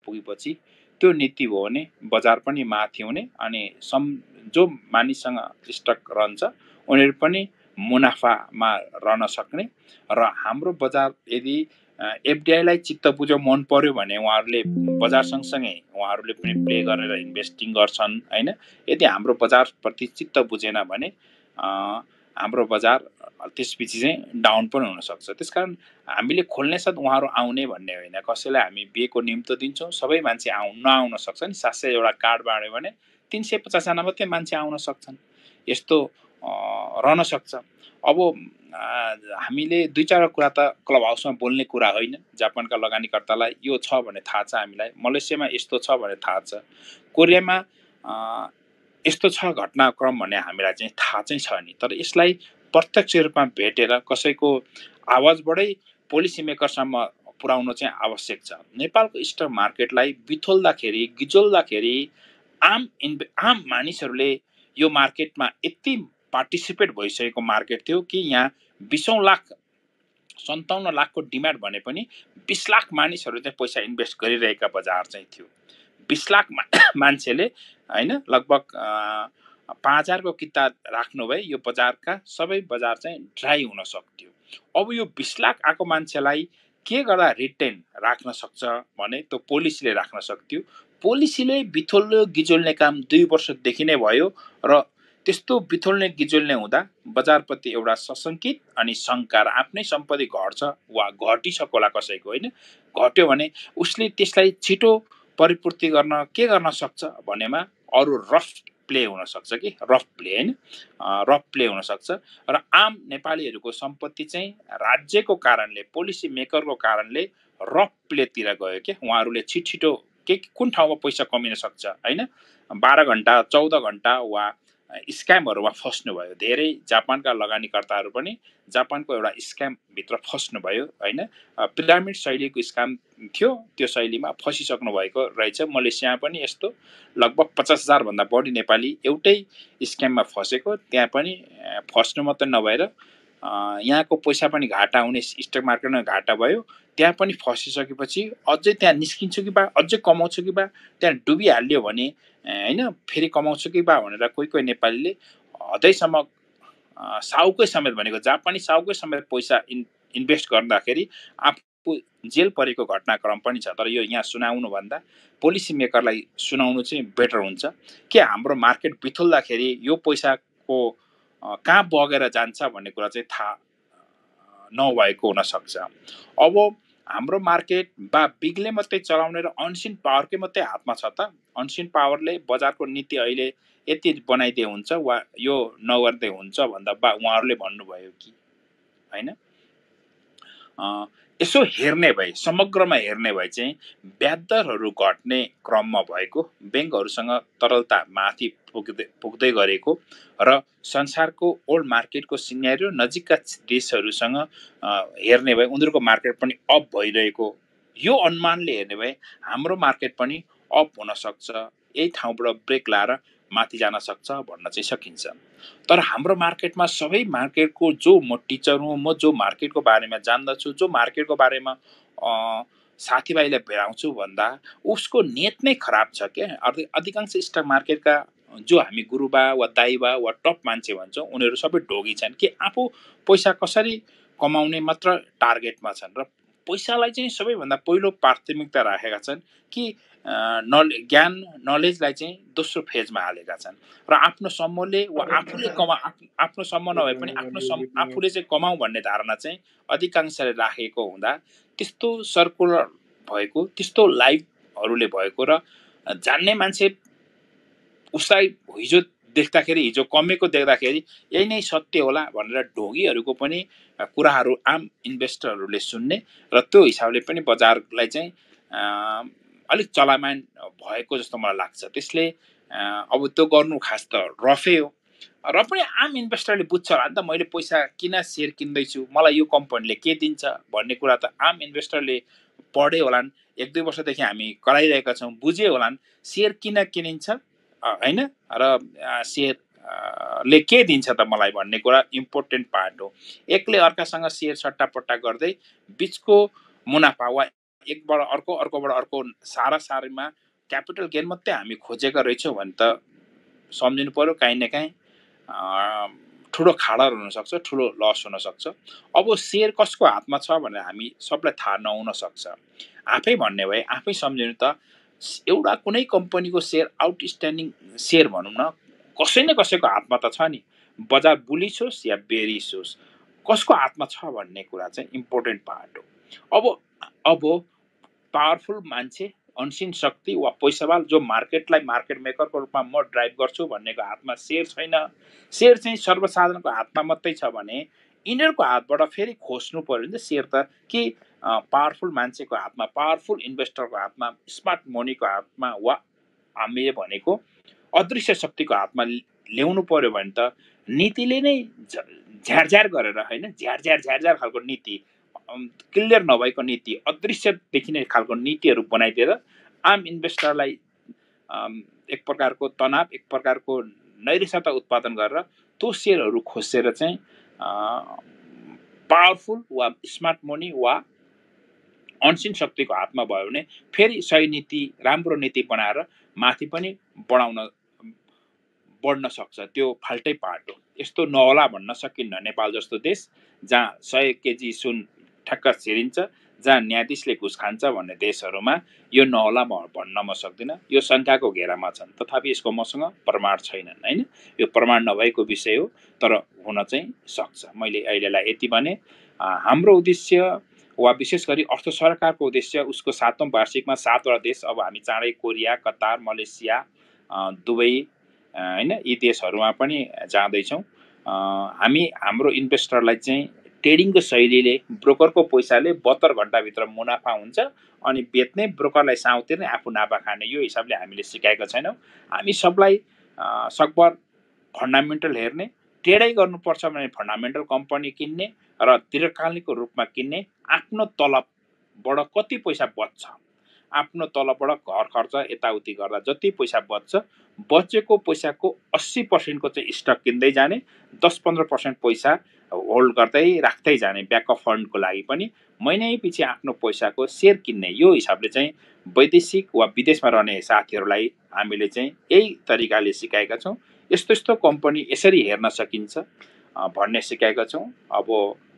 पुगेपछि त्यो नीति हो भने बजार पनि माथि हुने अनि जो मानिससँग स्टक रहन्छ उनीहरू पनि मुनाफामा रहन सक्ने र हाम्रो बजार यदि एफडीआईलाई चित्त बुझ्यो मन पर्यो भने उहाँहरूले बजार सँगसँगै उहाँहरूले पनि प्ले गरेर इन्भेस्टिङ गर्छन् हैन। यदि हाम्रो बजारप्रति चित्त बुझेन भने हाम्रो बजार त्यसपछि चाहिँ डाउन पनि हुन सक्छ। त्यसकारण हामीले खोल्ने साथ उहाँहरू आउने भन्ने होइन। कसैलाई हामी बिहेको निम्तो दिन्छौँ, सबै मान्छे नआउन सक्छ नि। 700 एउटा कार्ड बाँड्यो भने 350 जना मात्रै मान्छे आउन सक्छन्। यस्तो रहन सक्छ। अब हामीले दुई चार कुरा त क्लब हाउसमा बोल्ने कुरा होइन। जापानका लगानीकर्तालाई यो छ भने थाहा छ, हामीलाई मलेसियामा यस्तो छ भने थाहा छ, कोरियामा यस्तो छ घटनाक्रम भन्ने हामीलाई चाहिँ थाहा चाहिँ छ नि। तर यसलाई प्रत्यक्ष रूपमा भेटेर कसैको आवाजबाटै पोलिसी मेकरसम्म पुर्याउन चाहिँ आवश्यक छ। नेपालको स्टक मार्केटलाई बिथोल्दाखेरि गिजोल्दाखेरि आम मानिसहरूले यो मार्केटमा यति पार्टिसिपेट भइसकेको मार्केट थियो कि यहाँ 20 लाख 57 लाखको डिमान्ड भने पनि 20 लाख मानिसहरू चाहिँ पैसा इन्भेस्ट गरिरहेका बजार चाहिँ थियो। 20 लाख मान्छेले हैन लगभग 5000 को किता राख्नु भए यो बजारका सबै बजार चाहिँ ड्राई हुन सक्थ्यो। अब यो 20 लाख आको मान्छेलाई के गर्दा रिटेन राख्न सक्छ भने त्यो पोलिसीले राख्न सक्थ्यो। पोलिसीले बिथोल्ने गिजोल्ने काम 2 वर्षदेखि नै भयो र त्यस्तो बिथोल्ने गिजोल्ने हुँदा बजारप्रति एउटा सशंकित अनि शंका र आफ्नै सम्पत्ति घट्छ वा घटिसकोला कसैको होइन, घट्यो भने उसले त्यसलाई छिटो परिपूर्ति गर्न के गर्न सक्छ भनेमा अरु रफ प्ले हुन सक्छ कि रफ प्ले हैन, रफ प्ले हुन सक्छ। र आम नेपालीहरूको सम्पत्ति चाहिँ राज्यको कारणले पोलिसी मेकरको कारणले रफ प्लेतिर गयो के। उहाँहरूले छिटो के कुन ठाउँमा पैसा कमिन सक्छ हैन, 12 घण्टा 14 घण्टा वा स्क्यामहरुमा फस्नु भयो। धेरै जापानका लगानीकर्ताहरू पनि जापानको एउटा स्क्याम भित्र फस्नु भयो हैन। पिरामिड शैलीको स्क्याम थियो, त्यो शैलीमा फसिसक्नु भएको रहेछ। मलेसियामा पनि यस्तो लगभग 50,000 भन्दा बढी नेपाली एउटै स्क्याममा फसेको। त्यहाँ पनि फस्नु मात्र नभएर यहाँको पैसा पनि घाटा हुने, स्टक मार्केटमा घाटा भयो। त्यहाँ पनि फसिसकेपछि अझै त्यहाँ निस्किन्छु कि बा, अझै कमाउँछु कि बा, त्यहाँ डुबिहाल्यो भने हैन फेरि कमाउँछु कि बा भनेर कोही नेपालीले हदैसम्म साउकै समेत भनेको जापानी साउकै समेत पैसा इन्भेस्ट गर्दाखेरि आफू जेल परेको घटनाक्रम पनि छ। तर यो यहाँ सुनाउनु भन्दा पोलिसी मेकरलाई सुनाउनु चाहिँ बेटर हुन्छ कि हाम्रो मार्केट बिथोल्दाखेरि यो पैसाको कहाँ बगेर जान्छ भन्ने कुरा चाहिँ थाहा नभएको हुन सक्छ। अब हाम्रो मार्केट बा बिगले मात्रै चलाउने र अनसिन पावरकै मात्रै हातमा छ त। अनसिन पावरले बजारको नीति अहिले यति बनाइदिए हुन्छ वा यो नगर्दै हुन्छ भन्दा बा उहाँहरूले भन्नुभयो कि हैन। यसो हेर्ने भए, समग्रमा हेर्ने भए चाहिँ ब्याज दरहरू घट्ने क्रममा भएको, बैंकहरूसँग तरलता माथि पुग्दै गरेको र संसारको ओल्ड मार्केटको सिनेरियो नजिकका देशहरूसँग हेर्ने भए उनीहरूको मार्केट पनि अप भइरहेको, यो अनुमानले हेर्ने भए हाम्रो मार्केट पनि अप हुन सक्छ, यही ठाउँबाट ब्रेक लाएर माथि जान सक्छ भन्न चाहिँ सकिन्छ। तर हाम्रो मार्केटमा सबै मार्केटको जो म टिचर हुँ, म जो मार्केटको बारेमा जान्दछु, जो मार्केटको बारेमा साथीभाइलाई भेटाउँछु भन्दा उसको नेट नै खराब छ के। अधिकांश स्टक मार्केटका जो हामी गुरुबा वा दाइबा वा टप मान्छे भन्छौँ उनीहरू सबै ढोगी छन् कि आफू पैसा कसरी कमाउने मात्र टार्गेटमा छन् र पैसालाई चाहिँ सबैभन्दा पहिलो प्राथमिकता राखेका छन् कि ज्ञान नलेजलाई चाहिँ दोस्रो फेजमा हालेका छन् र आफ्नो सम्मले वा आफूले आफ्नो सम्म नभए पनि आफूले चाहिँ कमाऊ भन्ने धारणा चाहिँ अधिकांशले राखेको हुँदा त्यस्तो सर्कुलर भएको, त्यस्तो लाइभहरूले भएको र जान्ने मान्छे उसलाई हिजो देख्दाखेरि, हिजो कमेको देख्दाखेरि यही नै सत्य होला भनेर ढोगीहरूको पनि कुराहरू आम इन्भेस्टरहरूले सुन्ने र त्यो हिसाबले पनि बजारलाई चाहिँ अलिक चलामान भएको जस्तो मलाई लाग्छ। त्यसले अब त्यो गर्नु खास त रफै हो र पनि आम इन्भेस्टरले बुझ्छ होला नि त, मैले पैसा किन सेयर किन्दैछु, मलाई यो कम्पनीले के दिन्छ भन्ने कुरा त आम इन्भेस्टरले पढे होलान्। 1-2 वर्षदेखि हामी कराइरहेका छौँ, बुझे होलान् सेयर किन किनिन्छ हैन र सेयरले के दिन्छ त मलाई भन्ने कुरा इम्पोर्टेन्ट पार्ट हो। एकले अर्कासँग सेयर सट्टापट्टा गर्दै बीचको मुनाफा वा एकबाट अर्को अर्कोबाट अर्को सारामा क्यापिटल गेन मात्रै हामी खोजेका रहेछौँ भने त सम्झिनु पर्यो काहीँ न काहीँ ठुलो खाडल हुनसक्छ, ठुलो लस हुनसक्छ। अब सेयर कसको हातमा छ भनेर हामी सबलाई थाहा नहुन सक्छ। आफै भन्ने भए आफै सम्झिनु त एउटा कुनै कम्पनीको सेयर आउटस्ट्यान्डिङ सेयर भनौँ न कसै न कसैको हातमा त छ नि। बजार बुलिस होस् या बेरिस होस् कसको हातमा छ भन्ने कुरा चाहिँ इम्पोर्टेन्ट पार्ट हो। अब पावरफुल मान्छे, अनसिन शक्ति वा पैसावाल जो मार्केटलाई मार्केट मेकरको रूपमा म ड्राइभ गर्छु भन्नेको हातमा सेयर छैन, सेयर चाहिँ सर्वसाधारणको हातमा मात्रै छ भने यिनीहरूको हातबाट फेरि खोज्नु पर्यो नि त सेयर त कि पावरफुल मान्छेको हातमा, पावरफुल इन्भेस्टरको हातमा, स्मार्ट मनीको हातमा वा हामीले भनेको अदृश्य शक्तिको हातमा ल्याउनु पर्यो भने त नीतिले नै झ्यार गरेर होइन, झ्यार खालको नीति, क्लियर नभएको नीति, अदृश्य देखिने खालको नीतिहरू बनाइदिएर आम इन्भेस्टरलाई एक प्रकारको तनाव, एक प्रकारको नैराश्यता उत्पादन गरेर त्यो सेयरहरू खोसेर चाहिँ पावरफुल वा स्मार्ट मनी वा अनसिन शक्तिको हातमा भयो भने फेरि सही नीति, राम्रो नीति बनाएर माथि पनि बढ्न सक्छ। त्यो फाल्टै पार्ट हो। यस्तो नहोला भन्न सकिन्न नेपाल जस्तो देश जहाँ 100 केजी सुन ठ्याक्क छिरिन्छ, जहाँ न्यायाधीशले घुस खान्छ भन्ने देशहरूमा यो नहोला भन्न म सक्दिनँ। यो शङ्काको घेरामा छन्, तथापि यसको मसँग प्रमाण छैनन् होइन। यो प्रमाण नभएको विषय हो, तर हुन चाहिँ सक्छ। मैले अहिलेलाई यति भने हाम्रो उद्देश्य वा विशेष गरी अर्थ सरकारको उद्देश्य उसको 7औं वार्षिकमा 7वटा देश, अब हामी चाँडै कोरिया, कतार, मलेसिया, दुबई होइन यी देशहरूमा पनि जाँदैछौँ। हामी हाम्रो इन्भेस्टरलाई चाहिँ ट्रेडिङको शैलीले ब्रोकरको पैसाले 72 घण्टाभित्र मुनाफा हुन्छ अनि बेच्ने, ब्रोकरलाई साउँ तिर्ने, आफू नाफा खाने, यो हिसाबले हामीले सिकाएका छैनौँ। हामी सबलाई सकभर फन्डामेन्टल हेर्ने, ट्रेडै गर्नुपर्छ भने फन्डामेन्टल कम्पनी किन्ने र दीर्घकालीनको रूपमा किन्ने, आफ्नो तलबबाट कति पैसा बच्छ, आफ्नो तलबबाट घर खर्च यताउति गर्दा जति पैसा बच्छ, बचेको पैसाको 80% चाहिँ स्टक किन्दै जाने, 10-15% पैसा होल्ड गर्दै राख्दै जाने ब्याकअप फन्डको लागि पनि, महिनै पछि आफ्नो पैसाको सेयर किन्ने। यो हिसाबले चाहिँ वैदेशिक वा विदेशमा रहने साथीहरूलाई हामीले चाहिँ यही तरिकाले सिकाएका छौँ। यस्तो यस्तो कम्पनी यसरी हेर्न सकिन्छ भन्ने सिकाएका छौँ। अब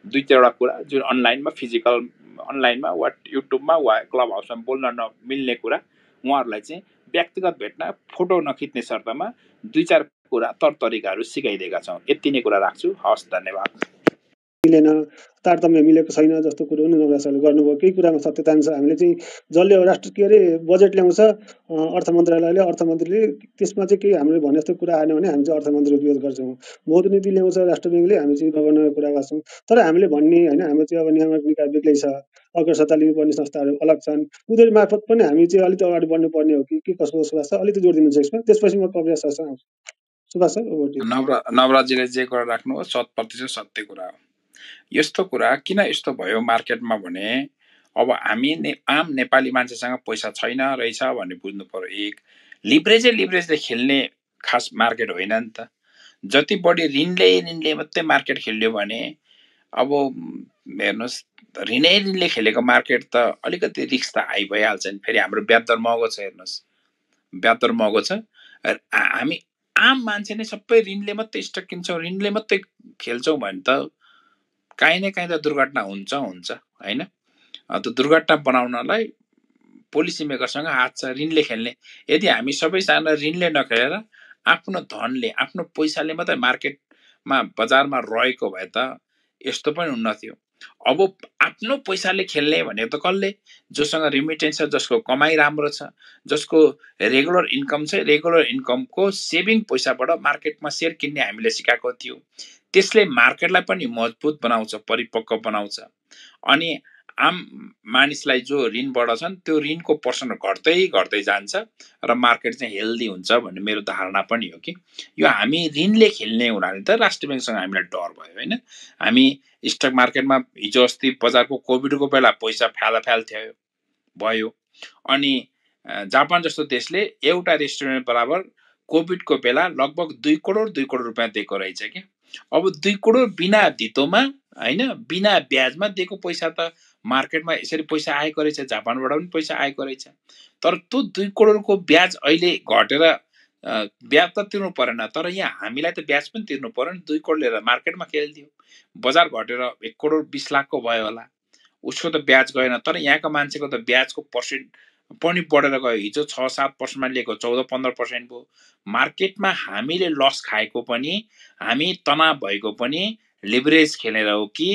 2-3वटा कुरा जुन अनलाइनमा, फिजिकल अनलाइनमा वा युट्युबमा वा क्लब हाउसमा बोल्न नमिल्ने कुरा उहाँहरूलाई चाहिँ व्यक्तिगत भेट्न, फोटो नखिच्ने शर्तमा 2-4 कुरा तरिकाहरू सिकाइदिएका छौँ। यति नै कुरा राख्छु। हवस्, धन्यवाद। मिलेन, तारतम्य मिलेको छैन जस्तो कुरो पनि नवराज सरले गर्नुभयो। केही कुरामा सत्यता छ। हामीले चाहिँ जसले राष्ट्र बजेट ल्याउँछ अर्थ मन्त्रालयले, अर्थमन्त्रीले, त्यसमा चाहिँ केही हामीले भने जस्तो कुरा आएन भने हामी चाहिँ अर्थमन्त्रीको विरोध गर्छौँ। मौद्रिक नीति ल्याउँछ राष्ट्र ब्याङ्कले, हामी चाहिँ गभर्नरको कुरा गर्छौँ। तर हामीले भन्ने होइन, हाम्रो चाहिँ अब नियामक निकाय बेग्लै छ, अग्रसत्ता लिनुपर्ने संस्थाहरू अलग छन्, उनीहरू मार्फत पनि हामी चाहिँ अलिक अगाडि बढ्नुपर्ने हो कि के कसो सुभाष सर अलिक जोड दिनुहुन्छ यसमा। त्यसपछि म कविराज सरसँग आउँछु। सुभाष सर नवराजजीले जे कुरा राख्नु हो 100% सत्य कुरा हो। यस्तो कुरा किन यस्तो भयो मार्केटमा भने अब हामी आम नेपाली मान्छेसँग पैसा छैन रहेछ भन्ने बुझ्नु पर्यो। एक लिभरेजले खेल्ने खास मार्केट होइन नि त। जति बढी ऋणले मात्रै मार्केट खेल्यो भने अब हेर्नुहोस्, ऋणले खेलेको मार्केट त अलिकति रिस्क त हाई भइहाल्छ नि। फेरि हाम्रो ब्याज दर महँगो छ, हेर्नुहोस् ब्याज दर महँगो छ। हामी आम मान्छे नै सबै ऋणले मात्रै स्टक किन्छौँ, ऋणले मात्रै खेल्छौँ भने त काहीँ न काहीँ त दुर्घटना हुन्छ होइन। त्यो दुर्घटना बनाउनलाई पोलिसी मेकरसँग हात छ, ऋणले खेल्ने। यदि हामी सबैजना ऋणले नखेलेर आफ्नो धनले, आफ्नो पैसाले मात्रै मार्केटमा, बजारमा रहेको भए त यस्तो पनि हुन्न थियो। अब आफ्नो पैसाले खेल्ने भनेको त कसले? जोसँग रिमिटेन्स छ, जसको कमाइ राम्रो छ, जसको रेगुलर इन्कम छ, रेगुलर इन्कमको सेभिङ पैसाबाट मार्केटमा सेयर किन्ने हामीले सिकाएको थियो। त्यसले मार्केटलाई पनि मजबुत बनाउँछ, परिपक्व बनाउँछ। अनि आम मानिसलाई जो ऋणबाट छन् त्यो ऋणको पर्सन घट्दै जान्छ र मार्केट चाहिँ हेल्दी हुन्छ भन्ने मेरो धारणा पनि हो कि यो हामी ऋणले खेल्ने हुनाले त राष्ट्र ब्याङ्कसँग हामीलाई डर भयो होइन। हामी स्टक मार्केटमा हिजो अस्ति बजारको कोभिडको बेला पैसा फ्याल भयो, अनि जापान जस्तो देशले एउटा रेस्टुरेन्ट बराबर कोभिडको बेला लगभग 2 करोड रुपियाँ दिएको रहेछ कि। अब 2 करोड बिना धितोमा हैन बिना ब्याजमा दिएको पैसा त मार्केटमा यसरी पैसा आएको रहेछ, जापानबाट पनि पैसा आएको रहेछ। तर त्यो 2 करोडको ब्याज अहिले घटेर ब्याज त तिर्नु परेन, तर यहाँ हामीलाई त ब्याज पनि तिर्नु पर्यो नि। 2 करोड लिएर मार्केटमा खेलिदियो, बजार घटेर 1 करोड 20 लाखको भयो होला, उसको त ब्याज गएन। तर यहाँको मान्छेको त ब्याजको पर्सेन्ट पनि बढेर गयो। हिजो 6-7% लिएको 14-15% भयो। मार्केटमा हामीले लस खाएको पनि, हामी तनाव भएको पनि लिभरेज खेलेर हो कि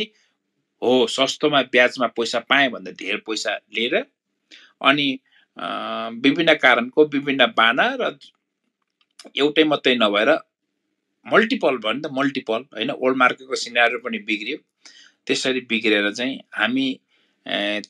हो सस्तोमा ब्याजमा पैसा पाएँ भन्दा धेरै पैसा लिएर अनि विभिन्न कारणको विभिन्न बाना र एउटै मात्रै नभएर मल्टिपल भयो नि त, मल्टिपल हैन। ओल्ड मार्केटको सिनारियो पनि बिग्रियो। त्यसरी बिग्रेर चाहिँ हामी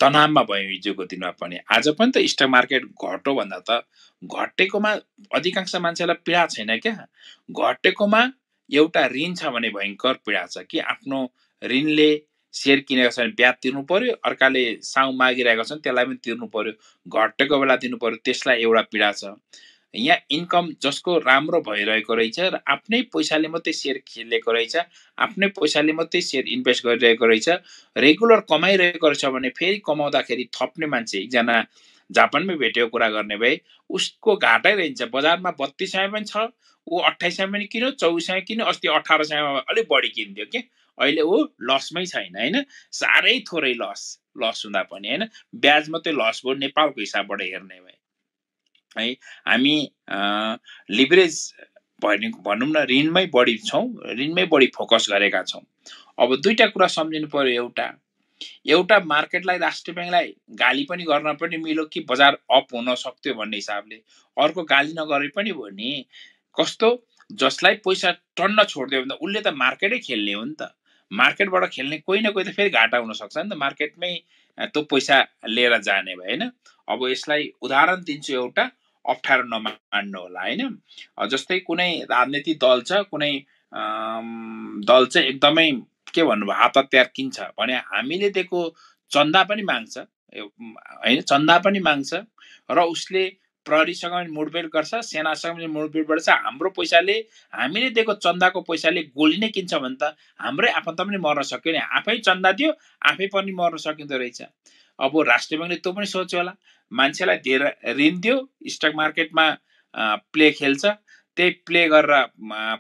तनावमा भयौँ हिजोको दिनमा पनि। आज पनि त स्टक मार्केट घट्यो भन्दा त घटेकोमा अधिकांश मान्छेलाई पीडा छैन क्या। घटेकोमा एउटा ऋण छ भने भयङ्कर पीडा छ कि आफ्नो ऋणले सेयर किनेको छ भने ब्याज तिर्नु पर्यो, अर्काले साउ मागिरहेको छ त्यसलाई पनि तिर्नु पर्यो, घटेको बेला दिनु पर्यो, त्यसलाई एउटा पीडा छ। यहाँ इन्कम जसको राम्रो भइरहेको रहेछ र आफ्नै पैसाले मात्रै सेयर खेलेको रहेछ, आफ्नै पैसाले मात्रै सेयर इन्भेस्ट गरिरहेको रहेछ, रेगुलर कमाइरहेको रहेछ भने फेरि कमाउँदाखेरि थप्ने मान्छे एकजना जापानमै भेटेको कुरा गर्ने भए उसको घाटै रहन्छ। बजारमा 3200 पनि छ, ऊ 2800 पनि किन्यो, 2400 किन्यो, अस्ति 1800 अलिक बढी किनिदियो के। अहिले ऊ लसमै छैन हैन, साह्रै थोरै लस हुँदा पनि हैन, ब्याज मात्रै लस भयो नेपालको हिसाबबाट हेर्ने भए है। हामी लिभरेज भनौँ न ऋणमै बढी छौँ, ऋणमै बढी फोकस गरेका छौँ। अब दुईटा कुरा सम्झिनु पर्यो। एउटा मार्केटलाई राष्ट्रिय ब्याङ्कलाई गाली पनि गर्न पनि मिल्यो कि बजार अप हुन सक्थ्यो भन्ने हिसाबले, अर्को गाली नगरे पनि भयो नि। कस्तो जसलाई पैसा टन्न छोड्दियो भने त उसले त मार्केटै खेल्ने हो नि त। मार्केटबाट खेल्ने कोही न कोही त फेरि घाटा हुनसक्छ नि त, मार्केटमै त्यो पैसा लिएर जाने भए होइन। अब यसलाई उदाहरण दिन्छु, एउटा अप्ठ्यारो नमान्नु होला होइन। जस्तै कुनै राजनीतिक दल छ, कुनै दल चाहिँ एकदमै के भन्नुभयो हात हतियार किन्छ भने हामीले दिएको चन्दा पनि माग्छ होइन, चन्दा पनि माग्छ र उसले प्रहरीसँग पनि मुठभेड गर्छ, सेनासँग पनि मुठभेड गर्छ। हाम्रो पैसाले, हामीले दिएको चन्दाको पैसाले गोली नै किन्छ भने त हाम्रै आफन्त पनि मर्न सक्यो नि। आफै चन्दा दियो, आफै पनि मर्न सकिँदो रहेछ। अब राष्ट्रिय ब्याङ्कले त्यो पनि सोच्यो होला, मान्छेलाई धेरै ऋण दियो, स्टक मार्केटमा प्ले खेल्छ, त्यही प्ले गरेर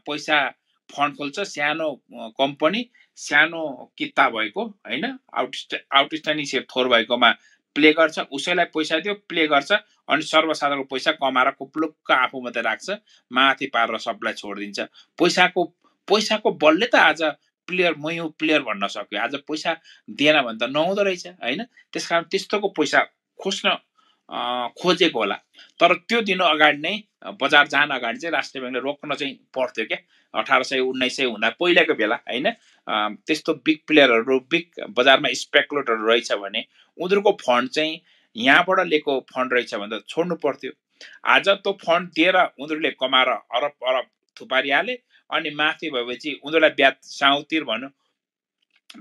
पैसा फन्ड खोल्छ, सानो कम्पनी, सानो किता भएको होइन, आउटस्ट्यान्डिङ सेयर थोर भएकोमा प्ले गर्छ, उसैलाई पैसा दियो, प्ले गर्छ, अनि सर्वसाधारणको पैसा कमाएर कुप्लुक्क आफू मात्रै राख्छ, माथि पारेर सबलाई छोडिदिन्छ। पैसाको बलले त आज प्लेयर मै हो प्लेयर भन्न सक्यो, आज पैसा दिएन भने त नहुँदो रहेछ होइन। त्यसकारण त्यस्तोको पैसा खोजेको होला। तर त्यो दिन अगाडि नै, बजार जान अगाडि चाहिँ राष्ट्रिय ब्याङ्कले रोक्न चाहिँ पर्थ्यो क्या। 1800-1900 हुँदा पहिलाको बेला होइन, त्यस्तो बिग प्लेयरहरू, बिग बजारमा स्पेकुलेटरहरू रहेछ भने उनीहरूको फन्ड चाहिँ यहाँबाट लिएको फन्ड रहेछ भने त छोड्नु पर्थ्यो। आज त्यो फन्ड दिएर उनीहरूले कमाएर अरब अरब थुपारिहाले, अनि माथि भएपछि उनीहरूलाई ब्याज साउतिर भन्यो।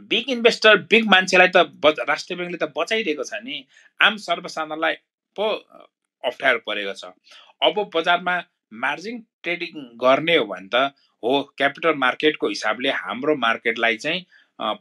बिग इन्भेस्टर, बिग मान्छेलाई त राष्ट्रिय ब्याङ्कले त बचाइदिएको छ नि, आम सर्वसाधारणलाई पो अप्ठ्यारो परेको छ। अब बजारमा मार्जिन ट्रेडिङ गर्ने हो भने त हो, क्यापिटल मार्केटको हिसाबले हाम्रो मार्केटलाई चाहिँ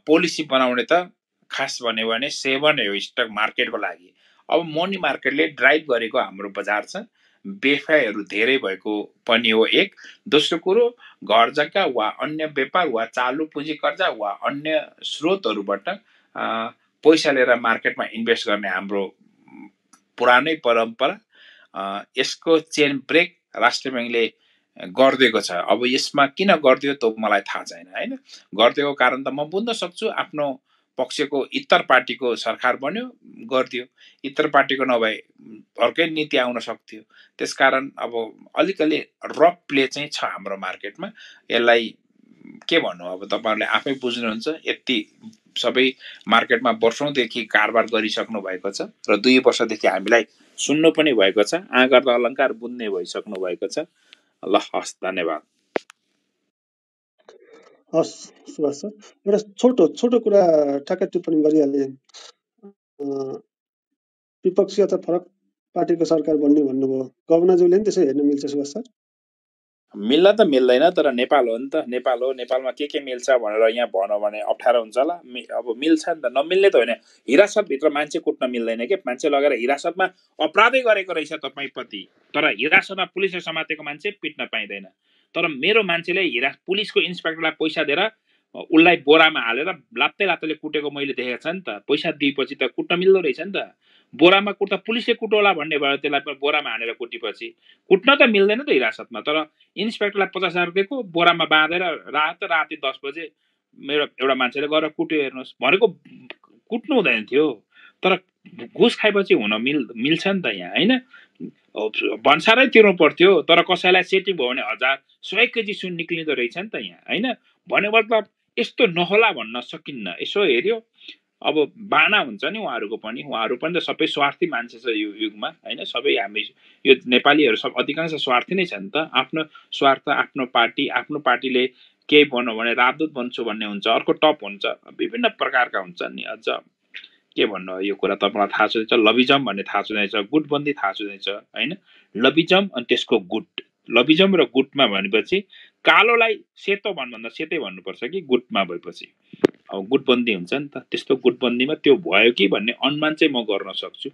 पोलिसी बनाउने त खास भन्यो भने 7 हो स्टक मार्केटको लागि। अब मनी मार्केटले ड्राइभ गरेको हाम्रो बजार छ, बेफाइहरू धेरै भएको पनि हो एक। दोस्रो कुरो, घर जग्गा वा अन्य व्यापार वा चालु पुँजी कर्जा वा अन्य स्रोतहरूबाट पैसा लिएर मार्केटमा इन्भेस्ट गर्ने हाम्रो पुरानै परम्परा, यसको चेन ब्रेक राष्ट्रिय ब्याङ्कले गरिदिएको छ। अब यसमा किन गरिदियो त मलाई थाहा छैन होइन। गरिदिएको कारण त म बुझ्न सक्छु, आफ्नो पक्षको इतर पार्टीको सरकार बन्यो, गरिदियो। इतर पार्टीको नभए अर्कै नीति आउन सक्थ्यो। त्यसकारण अब अलिकति रफ प्ले चाहिँ छ हाम्रो मार्केटमा। यसलाई के भन्नु, अब तपाईँहरूले आफै बुझ्नुहुन्छ। यति सबै मार्केटमा वर्षौँदेखि कारोबार गरिसक्नु भएको छ र 2 वर्षदेखि हामीलाई सुन्नु पनि भएको छ, आँगर त अलङ्कार बुझ्ने भइसक्नु भएको छ। ल हस्, धन्यवाद। हस् सुभाष सर, एउटा छोटो कुरा ठ्याक्कै टिप्पणी गरिहालेँ। विपक्षी अथवा फरक पार्टीको सरकार बन्ने भन्नुभयो, गभर्नरज्यूले पनि त्यसै हेर्न मिल्छ सुभाष सर? मिल्न त मिल्दैन, तर नेपाल हो नि त, नेपाल हो, नेपालमा के मिल्छ भनेर यहाँ भनौँ भने अप्ठ्यारो हुन्छ होला। अब मिल्छ नि त, नमिल्ने त होइन। हिरासतभित्र मान्छे कुट्न मिल्दैन के, मान्छे लगेर हिरासतमा अपराधै गरेको रहेछ तपाईँप्रति, तर हिरासतमा पुलिसले समातेको मान्छे पिट्न पाइँदैन। तर मेरो मान्छेले पुलिसको इन्सपेक्टरलाई पैसा दिएर उसलाई बोरामा हालेर लात्तै लात्तैले कुटेको मैले देखेको छ नि त। पैसा दिएपछि त कुट्न मिल्दो रहेछ नि त। बोरामा कुट्दा पुलिसले कुटोला भन्ने भयो, त्यसलाई बोरामा हानेर कुटेपछि कुट्न त मिल्दैन त हिरासतमा। तर इन्सपेक्टरलाई 50,000 दिएको, बोरामा बाँधेर राति 10 बजे मेरो एउटा मान्छेले गएर कुट्यो। हेर्नुहोस्, भनेको कुट्नु हुँदैन थियो, तर घुस खाएपछि मिल्छ नि त यहाँ, होइन? भन्सारै तिर्नु पर्थ्यो, तर कसैलाई सेटिङ भयो भने 1,000 केजी सुन निक्लिँदो रहेछ नि त यहाँ, होइन? भने मतलब यस्तो नहोला भन्न सकिन्न। यसो हेऱ्यो, अब बाना हुन्छ नि उहाँहरू पनि त सबै स्वार्थी मान्छे छ यो युगमा, होइन? सबै हामी यो नेपालीहरू सब अधिकांश स्वार्थी नै छ नि त। आफ्नो स्वार्थ, आफ्नो पार्टीले केही भन्नु भने राजदूत बन्छु भन्ने हुन्छ, अर्को टप हुन्छ, विभिन्न प्रकारका हुन्छन् नि। अझ के भन्नु यो कुरा तपाईँलाई थाहा छँदैछ, लबिजम भन्ने थाहा छँदैछ, गुटबन्दी थाहा छँदैछ, होइन? लबिजम अनि त्यसको गुट, लबिजम र गुटमा भनेपछि कालोलाई सेतो भन्नुभन्दा सेतै भन्नुपर्छ कि गुटमा भएपछि। अब गुटबन्दी हुन्छ नि त, त्यस्तो गुटबन्दीमा त्यो भयो कि भन्ने अनुमान चाहिँ म गर्न सक्छु।